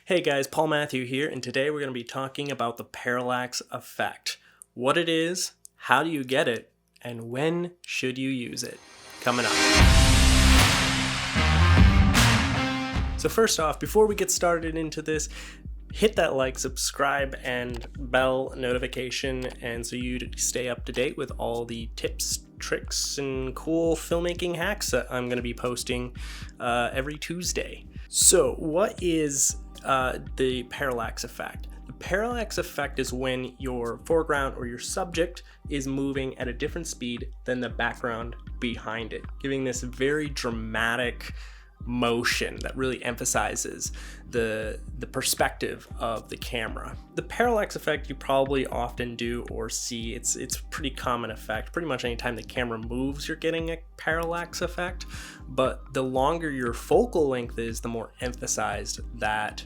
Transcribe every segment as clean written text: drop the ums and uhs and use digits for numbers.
Hey guys, Paul Matthew here, and today we're going to be talking about the parallax effect. What it is, how do you get it, and when should you use it? Coming up. So first off, before we get started into this, hit that like, subscribe, and bell notification, and so you stay up to date with all the tips, tricks, and cool filmmaking hacks that I'm going to be posting every Tuesday. So what is the parallax effect? The parallax effect is when your foreground or your subject is moving at a different speed than the background behind it, giving this very dramatic motion that really emphasizes the perspective of the camera. The parallax effect you probably often do or see. It's a pretty common effect. Pretty much anytime the camera moves, you're getting a parallax effect, but the longer your focal length is, the more emphasized that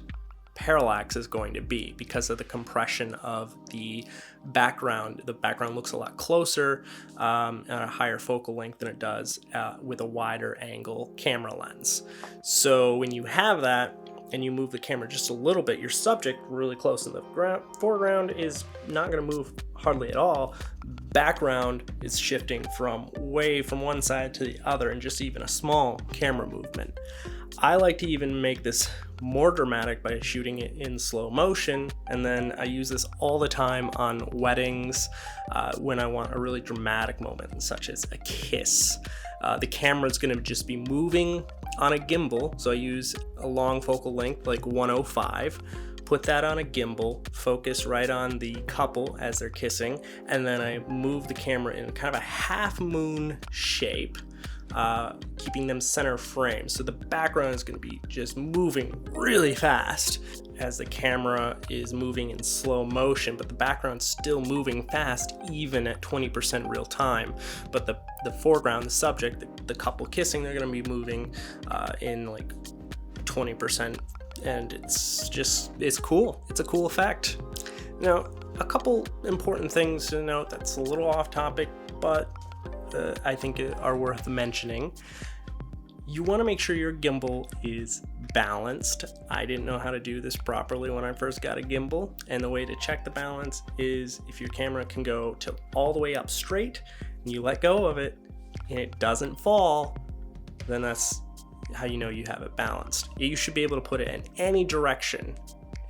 parallax is going to be because of the compression of the background. The background looks a lot closer at a higher focal length than it does with a wider angle camera lens. So when you have that and you move the camera just a little bit, your subject really close in the foreground is not going to move hardly at all. Background is shifting from one side to the other, and just even a small camera movement. I like to even make this more dramatic by shooting it in slow motion, and then I use this all the time on weddings when I want a really dramatic moment, such as a kiss. The camera is going to just be moving on a gimbal, so I use a long focal length like 105, put that on a gimbal, focus right on the couple as they're kissing, and then I move the camera in kind of a half moon shape, keeping them center frame. So the background is going to be just moving really fast as the camera is moving in slow motion, but the background's still moving fast even at 20% real time. But the foreground, the subject, the couple kissing, they're going to be moving in like 20%, and it's cool. It's a cool effect. Now, a couple important things to note that's a little off topic, but I think are worth mentioning. You want to make sure your gimbal is balanced. I didn't know how to do this properly when I first got a gimbal, and the way to check the balance is if your camera can go all the way up straight and you let go of it and it doesn't fall, then that's how you know you have it balanced. You should be able to put it in any direction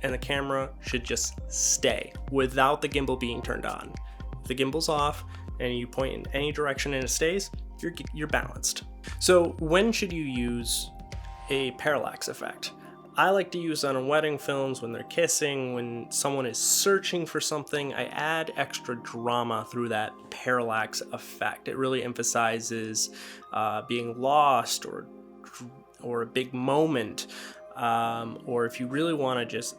and the camera should just stay without the gimbal being turned on. If the gimbal's off and you point in any direction and it stays, you're balanced. So when should you use a parallax effect? I like to use it on wedding films, when they're kissing, when someone is searching for something. I add extra drama through that parallax effect. It really emphasizes being lost or a big moment, or if you really want to just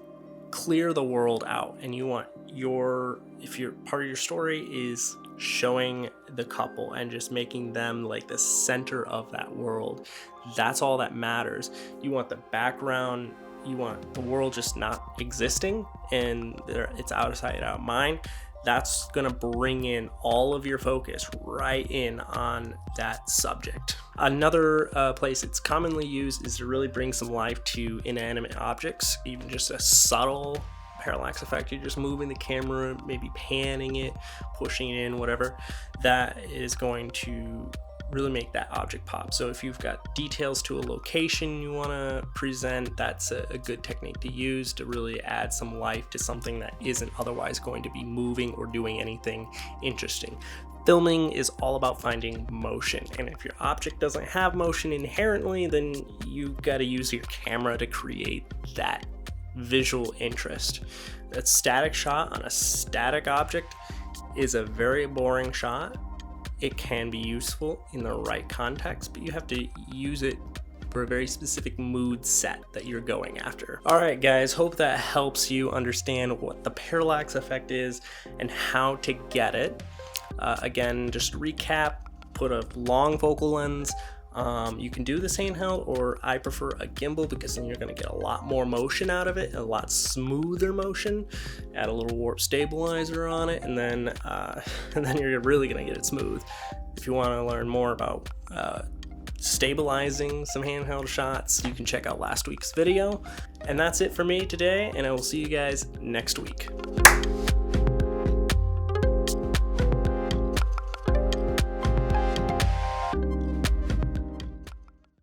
clear the world out and you want if your part of your story is showing the couple and just making them like the center of that world, that's all that matters. You want the background, you want the world just not existing and it's out of sight, out of mind. That's gonna bring in all of your focus right in on that subject. Another place it's commonly used is to really bring some life to inanimate objects, even just a subtle parallax effect. You're just moving the camera, maybe panning it, pushing it in, whatever. That is going to really make that object pop. So if you've got details to a location you want to present, that's a good technique to use to really add some life to something that isn't otherwise going to be moving or doing anything interesting. Filming is all about finding motion, and if your object doesn't have motion inherently, then you've got to use your camera to create that visual interest. That static shot on a static object is a very boring shot. It can be useful in the right context, but you have to use it for a very specific mood set that you're going after. All right, guys, hope that helps you understand what the parallax effect is and how to get it. Again, just to recap, put a long focal lens. You can do this handheld, or I prefer a gimbal because then you're going to get a lot more motion out of it, a lot smoother motion. Add a little warp stabilizer on it, and then you're really going to get it smooth. If you want to learn more about stabilizing some handheld shots, you can check out last week's video. And that's it for me today, and I will see you guys next week.